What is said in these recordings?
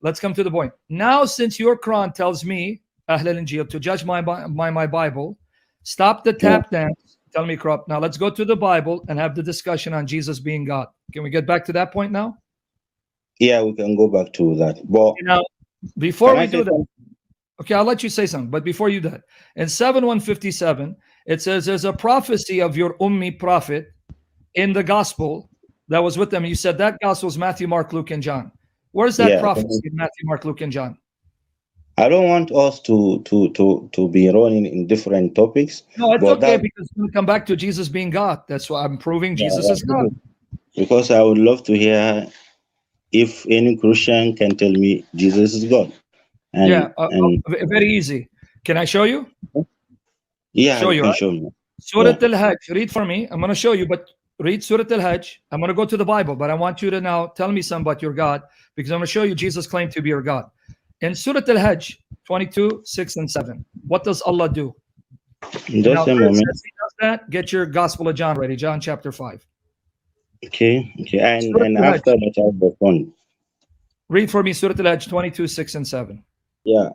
Let's come to the point. Now, since your Quran tells me, Ahl al-Injil, to judge my Bible, stop the tap dance. Tell me corrupt. Now, let's go to the Bible and have the discussion on Jesus being God. Can we get back to that point now? Yeah, we can go back to that. But now, before we do that, okay, I'll let you say something. But before you do that, in 7:157, it says there's a prophecy of your Ummi prophet in the gospel that was with them. You said that gospel is Matthew, Mark, Luke, and John. Where's that prophecy in Matthew, Mark, Luke, and John? I don't want us to be running in different topics. No, it's okay, because we'll come back to Jesus being God. That's why I'm proving Jesus is God. Because I would love to hear if any Christian can tell me Jesus is God. And, very easy. Can I show you? Yeah, show you, right? Show me. Surah Al-Hajj. Read for me. I'm going to show you, but read Surah Al-Hajj. I'm going to go to the Bible, but I want you to now tell me something about your God, because I'm going to show you Jesus claimed to be your God. In Surah Al-Hajj 22, 6, and 7, what does Allah do? Now, a moment. As he does that, get your Gospel of John ready. John chapter 5. Okay. And after that, I'll respond. Read for me Surah Al-Hajj 22, 6, and 7. Yeah.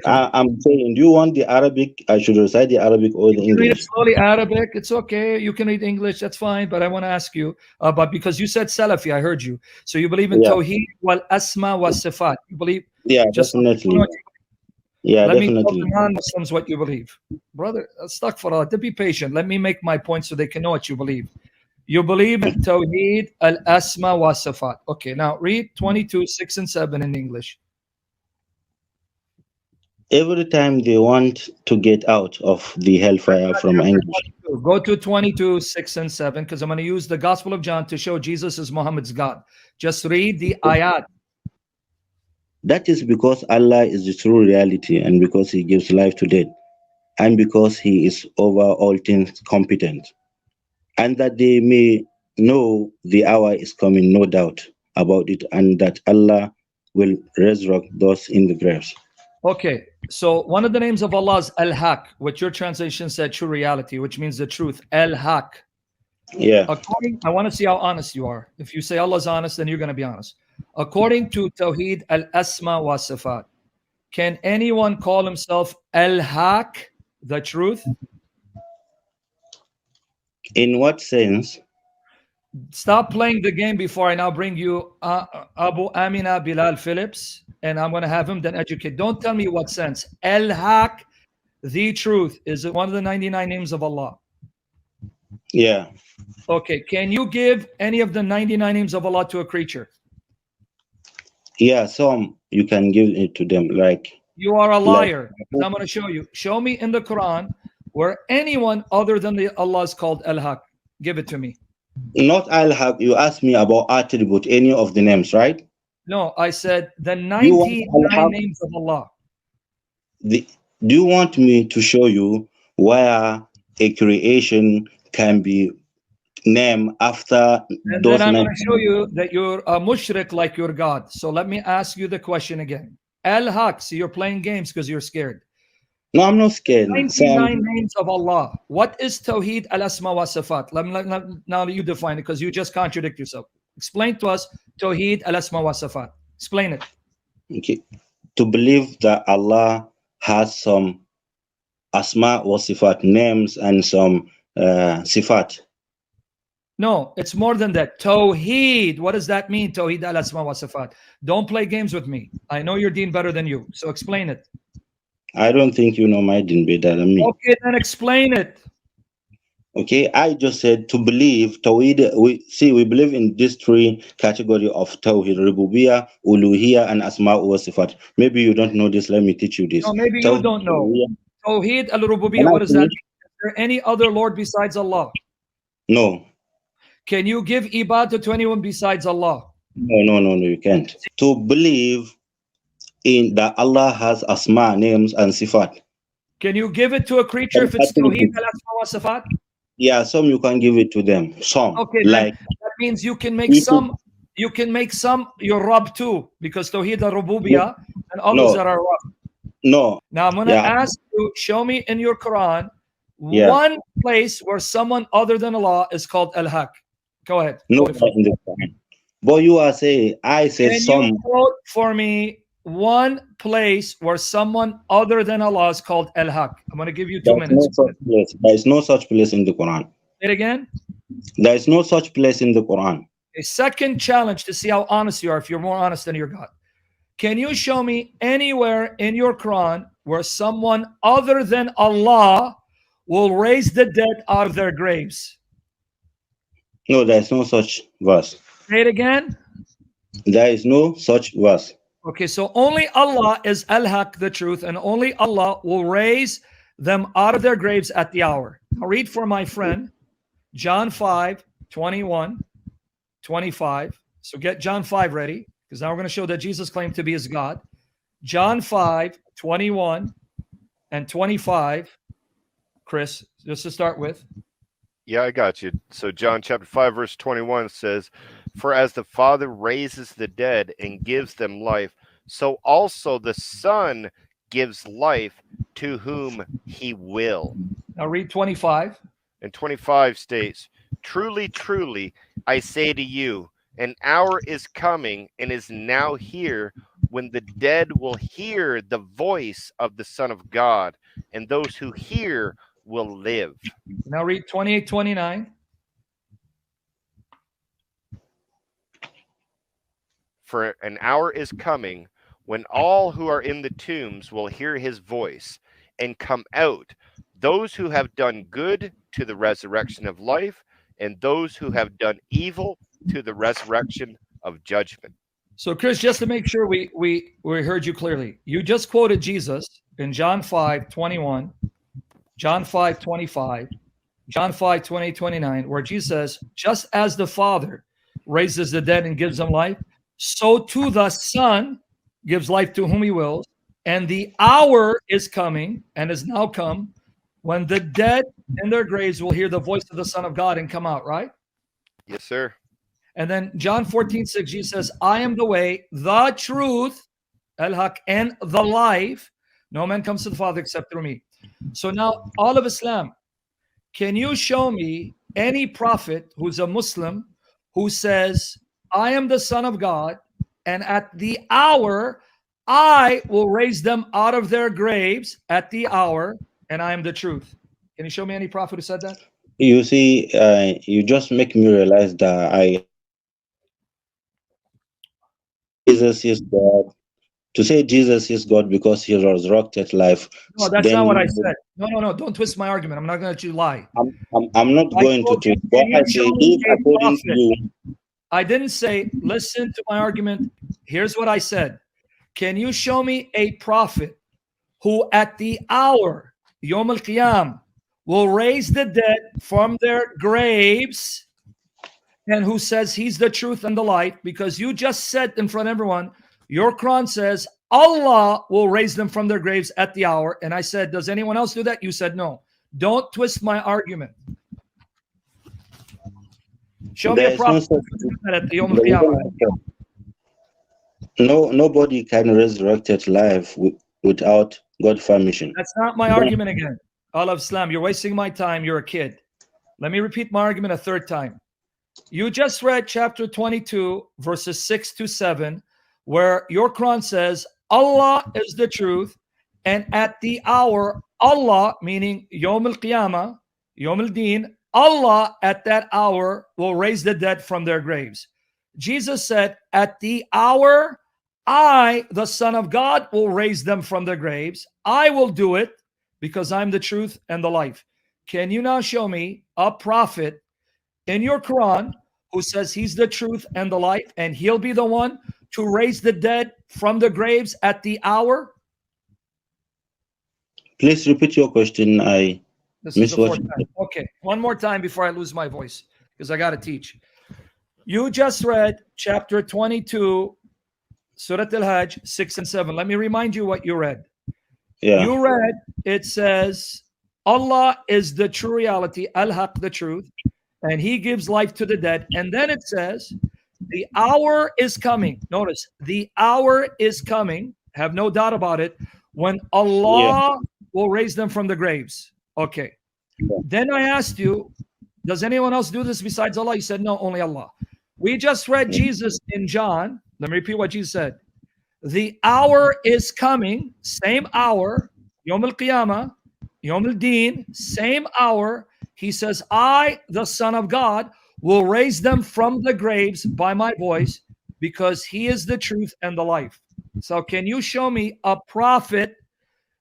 I'm saying, do you want the Arabic? I should recite the Arabic or the English? Read it slowly, Arabic. It's okay. You can read English. That's fine. But I want to ask you, but because you said Salafi, I heard you. So you believe in Tawheed wal Asma wa Sifat. You believe? Yeah, definitely. Yeah, Let definitely. me tell the non-Muslims what you believe. Brother, astaghfirullah, to be patient. Let me make my point so they can know what you believe. You believe in Tawheed al-Asma wa Sifat. Okay, now read 22, 6, and 7 in English. Every time they want to get out of the hellfire from English. Go to 22, 6, and 7, because I'm going to use the Gospel of John to show Jesus is Muhammad's God. Just read the ayat. That is because Allah is the true reality, and because he gives life to dead, and because he is over all things competent, and that they may know the hour is coming, no doubt about it, and that Allah will resurrect those in the graves. Okay, so one of the names of Allah is Al-Haq, which your translation said true reality, which means the truth. Al-Haq. Yeah. I want to see how honest you are. If you say Allah's honest, then you're going to be honest. According to Tawheed al-Asma wa Sifat, can anyone call himself Al-Haq, the truth? In what sense? Stop playing the game before I now bring you Abu Amina Bilal Phillips, and I'm going to have him then educate. Don't tell me what sense. Al-Haq, the truth. Is it one of the 99 names of Allah? Yeah. Okay, can you give any of the 99 names of Allah to a creature? Yeah, some you can give it to them. Like, you are a liar. I'm going to show you. Show me in the Quran where anyone other than Allah is called Al-Haq. Give it to me. Not Al-Haq. You asked me about attribute, any of the names, right? No, I said the 99 names of Allah. Do you want me to show you where a creation can be named after and those then I'm names? going to show you that you're a mushrik like your God. So let me ask you the question again. Al-Haq, so you're playing games because you're scared. No, I'm not scared. 99 names of Allah. What is Tawheed al-Asma wa Sifat? Now you define it, because you just contradict yourself. Explain to us Tawheed al-Asma wa Sifat. Explain it. Okay. To believe that Allah has some Asma wa Sifat names and some Sifat. No, it's more than that. Tawheed. What does that mean? Tawheed al-Asma wa Sifat. Don't play games with me. I know your deen better than you. So explain it. I don't think you know my deen better than me. Okay, then explain it. Okay, I just said to believe Tawheed. We believe in these three categories of Tawheed: Rububiyyah, Uluhiyyah, and Asma wa Sifat. Maybe you don't know this. Let me teach you this. No, maybe you don't know. Tawheed al-Rububiyyah. What does that mean? Is there any other Lord besides Allah? No. Can you give ibadah to anyone besides Allah? No, you can't. To believe in that Allah has Asma, names, and Sifat. Can you give it to a creature if it's Tawheed al-Asma wa Sifat? Yeah, some you can give it to them. Some. Okay, like that means you can make some. You can make some your Rabb too, because Tawheed al-Rububiyyah and others that are Rabb. No. Now I'm going to ask you, show me in your Quran one place where someone other than Allah is called Al-Haq. Go ahead. No, in the Quran. But you are saying, I said some. Can you quote for me one place where someone other than Allah is called al-haq? I'm going to give you 2 There's minutes. no such place. There is no such place in the Quran. Say it again. There is no such place in the Quran. A second challenge to see how honest you are, if you're more honest than your God. Can you show me anywhere in your Quran where someone other than Allah will raise the dead out of their graves? No, there is no such verse. Say it again. There is no such verse. Okay, so only Allah is al-haq, the truth, and only Allah will raise them out of their graves at the hour. I'll read for my friend John 5, 21, 25. So get John 5 ready, because now we're going to show that Jesus claimed to be his God. John 5, 21 and 25. Chris, just to start with. Yeah, I got you. So John chapter 5, verse 21 says, "For as the Father raises the dead and gives them life, so also the Son gives life to whom he will." Now read 25. And 25 states, "Truly, truly, I say to you, an hour is coming and is now here when the dead will hear the voice of the Son of God, and those who hear will live." Now read 28, 29. "For an hour is coming when all who are in the tombs will hear his voice and come out, those who have done good to the resurrection of life, and those who have done evil to the resurrection of judgment." So Chris, just to make sure we heard you clearly, you just quoted Jesus in John 5, 21, John 5, 25, John 5, 20, 29, where Jesus says, just as the Father raises the dead and gives them life, so too the Son gives life to whom he wills. And the hour is coming and has now come when the dead in their graves will hear the voice of the Son of God and come out, right? Yes, sir. And then John 14, 6, Jesus says, I am the way, the truth, al-haq, and the life. No man comes to the Father except through me. So now, all of Islam, can you show me any prophet who's a Muslim who says, I am the Son of God, and at the hour, I will raise them out of their graves at the hour, and I am the truth? Can you show me any prophet who said that? You see, you just make me realize that Jesus is God. To say Jesus is God because he resurrected life. No, that's not what I said. No. Don't twist my argument. I'm not going to let you lie. I'm not going to twist. What I say is according to you. I didn't say, listen to my argument. Here's what I said. Can you show me a prophet who at the hour, Yom al-Qiyam, will raise the dead from their graves and who says he's the truth and the light? Because you just said in front of everyone, your Quran says Allah will raise them from their graves at the hour. And I said, does anyone else do that? You said no. Don't twist my argument. Show me a prophet at the Yom al-Qiyamah. No, nobody can resurrect life without God's permission. That's not my argument again. All of Islam, you're wasting my time. You're a kid. Let me repeat my argument a third time. You just read chapter 22, verses 6 to 7, where your Quran says Allah is the truth, and at the hour, Allah, meaning Yom al-Qiyamah, Yom al-Din, Allah at that hour will raise the dead from their graves. Jesus said, at the hour, I, the Son of God, will raise them from their graves. I will do it because I'm the truth and the life. Can you now show me a prophet in your Quran who says he's the truth and the life, and he'll be the one to raise the dead from the graves at the hour? Please repeat your question. I missed what. Okay, one more time before I lose my voice, because I got to teach. You just read chapter 22, Surah Al-Hajj, 6 and 7. Let me remind you what you read. Yeah. You read, it says, Allah is the true reality, al-haq, the truth, and he gives life to the dead. And then it says, the hour is coming. Notice, the hour is coming, have no doubt about it, when Allah will raise them from the graves. Okay. Yeah. Then I asked you, does anyone else do this besides Allah? You said, no, only Allah. We just read Jesus in John. Let me repeat what Jesus said. the hour is coming, same hour, Yom al-Qiyamah, Yom al-Din, same hour. He says, I, the Son of God, will raise them from the graves by my voice, because he is the truth and the life. So can you show me a prophet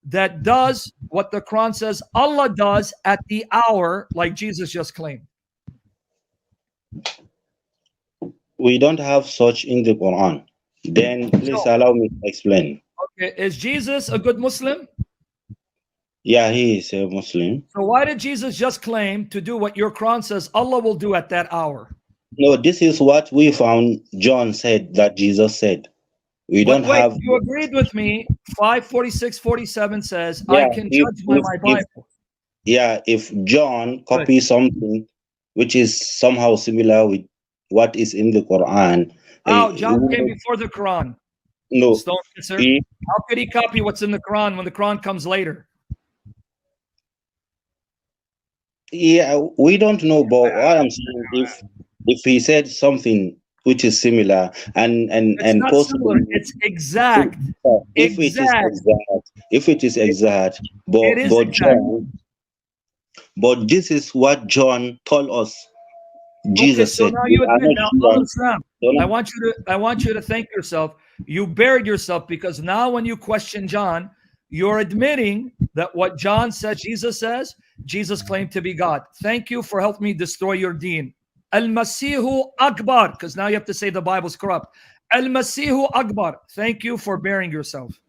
that does what the Quran says Allah does at the hour, like Jesus just claimed? We don't have such in the Quran. Then please allow me to explain. Okay, is Jesus a good Muslim? Yeah, he is a Muslim. So why did Jesus just claim to do what your Quran says Allah will do at that hour? No, this is what we found John said that Jesus said. We don't have. You agreed with me. 5:46-47 says, Yeah, I can judge by my Bible. If John copies something which is somehow similar with what is in the Quran. John came before the Quran. No. Stone answer. How could he copy what's in the Quran when the Quran comes later? Yeah, we don't know, but what I'm saying, if he said something which is similar and not possible, similar, it's exact. If it is exact, but exact. John, but this is what John told us. Jesus said. Now you admit. Now, I want you to thank yourself. You buried yourself, because now when you question John, you're admitting that what John said, Jesus says, Jesus claimed to be God. Thank you for helping me destroy your deen. Al-Masihu Akbar, because now you have to say the Bible's corrupt. Al-Masihu Akbar. Thank you for bearing yourself.